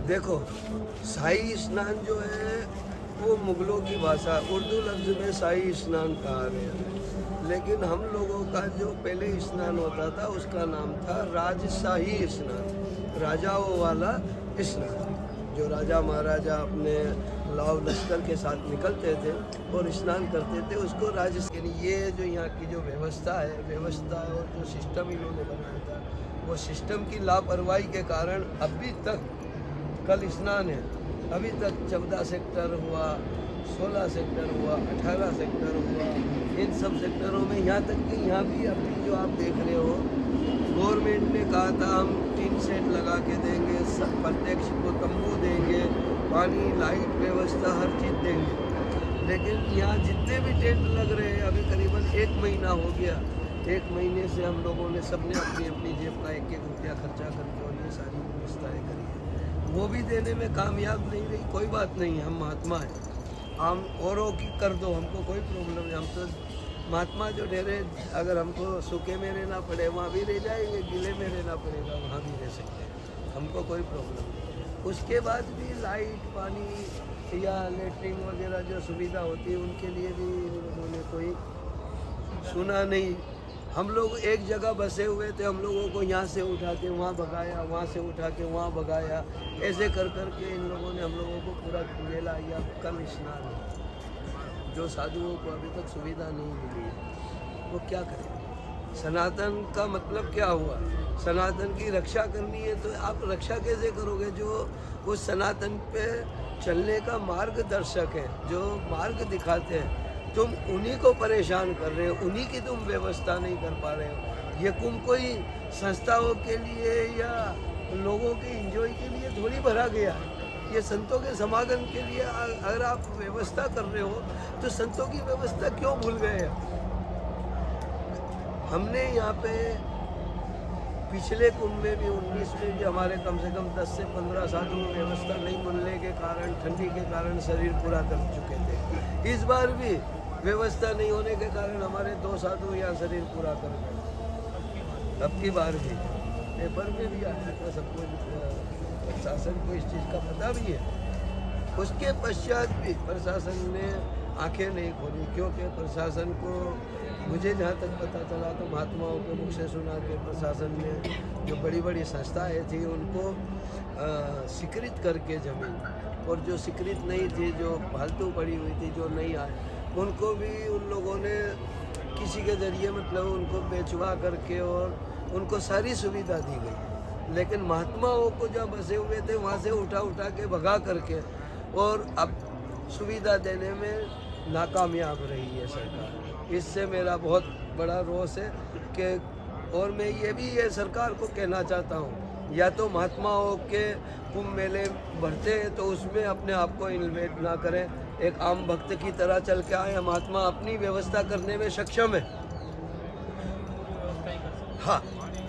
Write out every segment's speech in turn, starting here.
देखो, शाही स्नान जो है वो मुगलों की भाषा, उर्दू लफ्ज़ में शाही स्नान कहा गया है। लेकिन हम लोगों का जो पहले स्नान होता था उसका नाम था राजशाही स्नान, राजाओं वाला स्नान। जो राजा महाराजा अपने लाव लश्कर के साथ निकलते थे और स्नान करते थे उसको राज। ये जो यहाँ की जो व्यवस्था है, व्यवस्था और जो सिस्टम इन्होंने बनाया था, वो सिस्टम की लापरवाही के कारण अभी तक कल स्नान है, अभी तक 14 सेक्टर हुआ, 16 सेक्टर हुआ, 18 सेक्टर हुआ, इन सब सेक्टरों में यहाँ तक कि यहाँ भी अभी जो आप देख रहे हो, गवर्नमेंट ने कहा था हम टीन सेट लगा के देंगे, सब प्रत्यक्ष को तंबू देंगे, पानी लाइट व्यवस्था हर चीज़ देंगे। लेकिन यहाँ जितने भी टेंट लग रहे हैं अभी करीबन 1 महीना हो गया, 1 महीने से हम लोगों ने सबने अपनी अपनी जेब का 1-1 रुपया खर्चा करके और ये सारी व्यवस्थाएँ करी है, वो भी देने में कामयाब नहीं रही। कोई बात नहीं, हम महात्मा हैं, हम औरों की कर दो, हमको कोई प्रॉब्लम नहीं। हम तो महात्मा जो ठहरे, अगर हमको सूखे में रहना पड़े वहाँ भी रह जाएंगे, गीले में रहना पड़ेगा वहाँ भी रह सकते हैं, हमको कोई प्रॉब्लम नहीं। उसके बाद भी लाइट पानी या लेटरिन वगैरह जो सुविधा होती है उनके लिए भी उन्होंने कोई सुना नहीं। हम लोग एक जगह बसे हुए थे, हम लोगों को यहाँ से उठा के वहाँ भगाया, वहाँ से उठा के वहाँ भगाया, ऐसे कर कर के इन लोगों ने हम लोगों को पूरा खेला या कल स्नान है। जो साधुओं को अभी तक सुविधा नहीं मिली है वो क्या करें। सनातन का मतलब क्या हुआ? सनातन की रक्षा करनी है तो आप रक्षा कैसे करोगे? जो उस सनातन पे चलने का मार्गदर्शक है, जो मार्ग दिखाते हैं, तुम उन्हीं को परेशान कर रहे हो, उन्हीं की तुम व्यवस्था नहीं कर पा रहे हो। ये कुंभ कोई संस्थाओं के लिए या लोगों के एंजॉय के लिए थोड़ी भरा गया है, ये संतों के समागम के लिए। अगर आप व्यवस्था कर रहे हो तो संतों की व्यवस्था क्यों भूल गए? हमने यहाँ पे पिछले कुंभ में भी 19 में भी हमारे कम से कम 10 से 15 साधु व्यवस्था नहीं मिलने के कारण, ठंडी के कारण शरीर पूरा कर चुके थे। इस बार भी व्यवस्था नहीं होने के कारण हमारे 2 साधु यहाँ शरीर पूरा कर गए। अब की बार भी पेपर में भी आया था, सबको प्रशासन को इस चीज़ का पता भी है। उसके पश्चात भी प्रशासन ने आंखें नहीं खोली, क्योंकि प्रशासन को, मुझे जहाँ तक पता चला तो महात्माओं के मुख से सुना कि प्रशासन ने जो बड़ी बड़ी संस्थाएं थी उनको स्वीकृत करके ज़मीन, और जो स्वीकृत नहीं थी, जो फालतू पड़ी हुई थी, जो नहीं आए, उनको भी उन लोगों ने किसी के ज़रिए मतलब उनको बेचवा करके और उनको सारी सुविधा दी गई। लेकिन महात्माओं को जब बसे हुए थे वहाँ से उठा उठा के भगा करके, और अब सुविधा देने में नाकामयाब रही है सरकार। इससे मेरा बहुत बड़ा रोष है कि, और मैं ये भी ये सरकार को कहना चाहता हूँ, या तो महात्माओं के कुंभ मेले बढ़ते हैं तो उसमें अपने आप को इन्वेट ना करें, एक आम भक्त की तरह चल के आए। महात्मा अपनी व्यवस्था करने में सक्षम है। हाँ,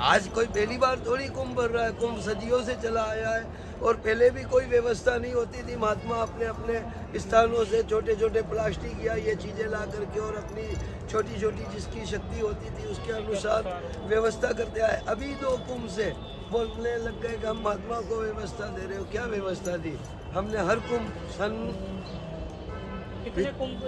आज कोई पहली बार थोड़ी कुंभ भर रहा है, कुंभ सदियों से चला आया है, और पहले भी कोई व्यवस्था नहीं होती थी। महात्मा अपने अपने स्थानों से छोटे छोटे प्लास्टिक या ये चीज़ें ला करके और अपनी छोटी छोटी जिसकी शक्ति होती थी उसके अनुसार व्यवस्था करते आए। अभी 2 कुंभ से बोलने लग गए कि हम महात्मा को व्यवस्था दे रहे हो। क्या व्यवस्था दी? हमने हर कुंभ कितने कुंभ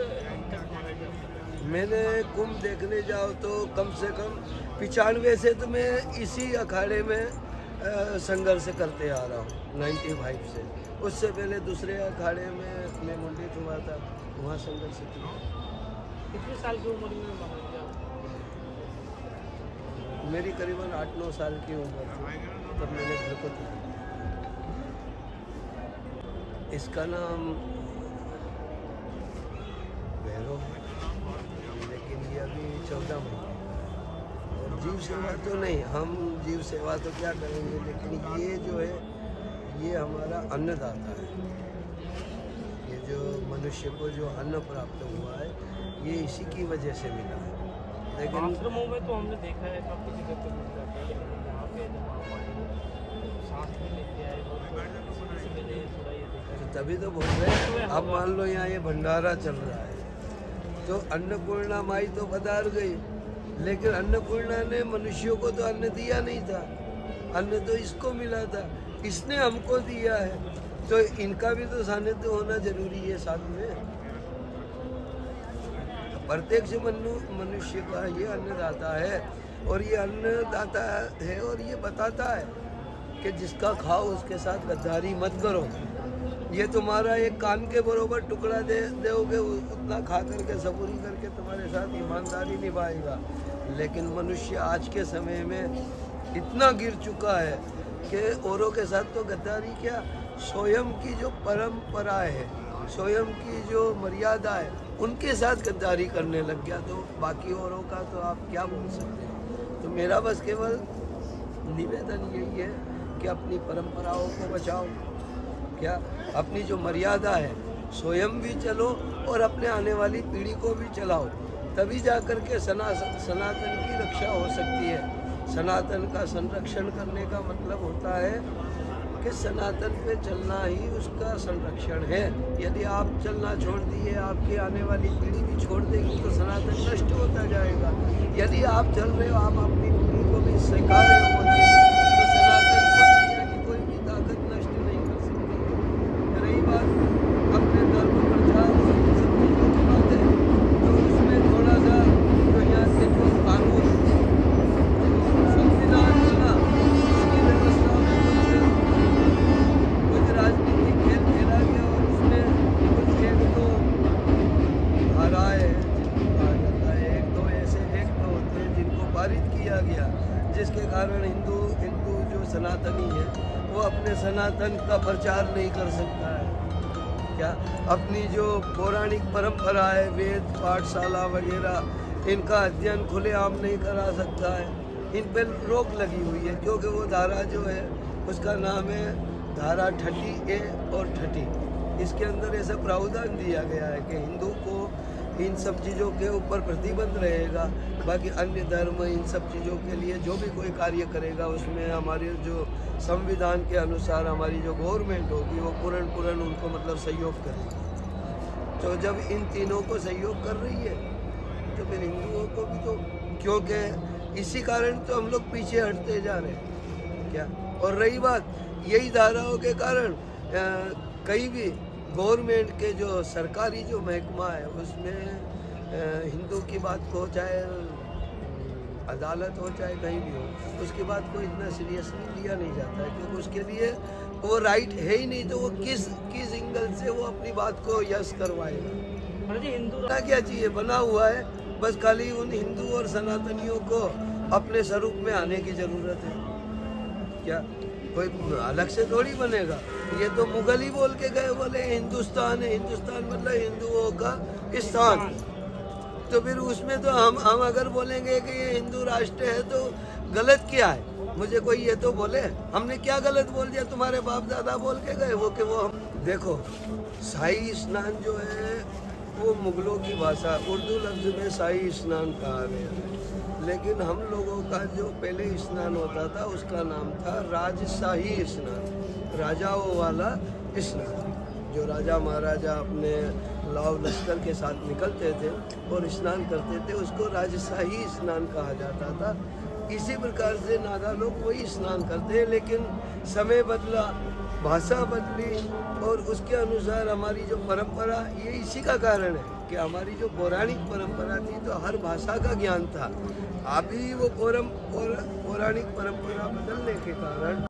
मैंने कुंभ देखने जाओ तो कम से कम 95 से तो मैं इसी अखाड़े में संघर्ष करते आ रहा हूँ, 95 से। उससे पहले दूसरे अखाड़े में मैं मुंडित हुआ था, वहाँ संघर्ष किया। कितने साल की उम्र में महाराज? मेरी करीबन 8-9 साल की उम्र थी तब मैंने घर को किया। इसका नाम भैरव है, लेकिन ये अभी 14 महीने। और जीव सेवा तो नहीं, हम जीव सेवा तो क्या करेंगे, लेकिन ये जो है ये हमारा अन्नदाता है। ये जो मनुष्य को जो अन्न प्राप्त हुआ है ये इसी की वजह से मिला है। लेकिन आश्रमों में तो हमने देखा है काफ़ी जगह पे मिल जाता है, यहाँ पे जब आप सांस में लेके आए तो मैंने थोड़ा ये देखा है। तभी तो बोल रहे हैं। अब मान लो यहाँ ये भंडारा चल रहा है तो अन्नपूर्णा माई तो पधार गई, लेकिन अन्नपूर्णा ने मनुष्यों को तो अन्न दिया नहीं था, अन्न तो इसको मिला था। इसने हमको दिया है, तो इनका भी तो सानिध्य होना जरूरी है साथ में। प्रत्यक्ष मनुष्य का ये अन्नदाता है, और ये अन्नदाता है और ये बताता है कि जिसका खाओ उसके साथ गद्दारी मत करो। ये तुम्हारा एक कान के बरोबर टुकड़ा दोगे, उतना खा करके सबूरी करके तुम्हारे साथ ईमानदारी निभाएगा। लेकिन मनुष्य आज के समय में इतना गिर चुका है कि औरों के साथ तो गद्दारी क्या, स्वयं की जो परंपरा है, स्वयं की जो मर्यादा है, उनके साथ गद्दारी करने लग गया। तो बाकी औरों का तो आप क्या बोल सकते हैं। तो मेरा बस केवल निवेदन यही है कि अपनी परंपराओं को बचाओ, क्या अपनी जो मर्यादा है स्वयं भी चलो और अपने आने वाली पीढ़ी को भी चलाओ, तभी जाकर के सनातन की रक्षा हो सकती है। सनातन का संरक्षण करने का मतलब होता है कि सनातन पे चलना ही उसका संरक्षण है। यदि आप चलना छोड़ दिए, आपकी आने वाली पीढ़ी भी छोड़ देगी तो सनातन नष्ट होता जाएगा। यदि आप चल रहे हो, आप अपनी पीढ़ी को भी सिखा रहे हो, तो सनातन को दुनिया की कोई भी ताकत नष्ट नहीं कर सकती। रही बात अपने धर्म प्रचार सब चीज़ों की बात है, तो उसमें थोड़ा सा जो यहाँ के जो कानून संविधान बना, उसकी व्यवस्था में कुछ राजनीतिक खेल खेला गया, और उसमें कुछ एक दो धाराएं जिनको कहा जाता है, एक दो ऐसे एक दो होते हैं जिनको पारित किया गया, जिसके कारण हिंदू जो सनातनी है वो अपने सनातन का प्रचार नहीं कर सकता है। क्या अपनी जो पौराणिक परंपरा है, वेद पाठशाला वगैरह, इनका अध्ययन खुलेआम नहीं करा सकता है। इन पर रोक लगी हुई है, क्योंकि वो धारा जो है उसका नाम है धारा 30A और 30। इसके अंदर ऐसा प्रावधान दिया गया है कि हिंदू को इन सब चीज़ों के ऊपर प्रतिबंध रहेगा, बाकी अन्य धर्म इन सब चीज़ों के लिए जो भी कोई कार्य करेगा उसमें हमारे जो संविधान के अनुसार हमारी जो गवर्नमेंट होगी वो पूर्ण उनको मतलब सहयोग करेगी। तो जब इन तीनों को सहयोग कर रही है तो फिर हिंदुओं को भी तो, क्योंकि इसी कारण तो हम लोग पीछे हटते जा रहे हैं। क्या और रही बात यही धाराओं के कारण कहीं भी गवर्नमेंट के जो सरकारी जो महकमा है उसमें हिंदू की बात को, चाहे अदालत हो चाहे कहीं भी हो, उसकी बात को इतना सीरियसली लिया नहीं जाता है, क्योंकि उसके लिए वो राइट है ही नहीं। तो वो किस एंगल से वो अपनी बात को यस करवाएगा। हिंदू क्या चाहिए बना हुआ है, बस खाली उन हिंदू और सनातनियों को अपने स्वरूप में आने की ज़रूरत है। क्या कोई अलग से थोड़ी बनेगा। ये तो मुगल ही बोल के गए, बोले हिंदुस्तान है, हिंदुस्तान मतलब हिंदुओं का स्थान। तो फिर उसमें तो हम अगर बोलेंगे कि ये हिंदू राष्ट्र है तो गलत क्या है। मुझे कोई ये तो बोले हमने क्या गलत बोल दिया, तुम्हारे बाप दादा बोल के गए वो कि वो हम देखो शाही स्नान जो है वो मुगलों की भाषा, उर्दू लफ्ज़ में शाही स्नान कहा गया है, लेकिन हम लोगों का जो पहले स्नान होता था उसका नाम था राजशाही स्नान, राजाओं वाला स्नान। जो राजा महाराजा अपने लाव लश्कर के साथ निकलते थे और स्नान करते थे उसको राजशाही स्नान कहा जाता था। इसी प्रकार से नागा लोग वही स्नान करते हैं, लेकिन समय बदला, भाषा बदली, और उसके अनुसार हमारी जो परंपरा, ये इसी का कारण है कि हमारी जो पौराणिक परंपरा थी तो हर भाषा का ज्ञान था। अभी वो पौराणिक परंपरा बदलने के कारण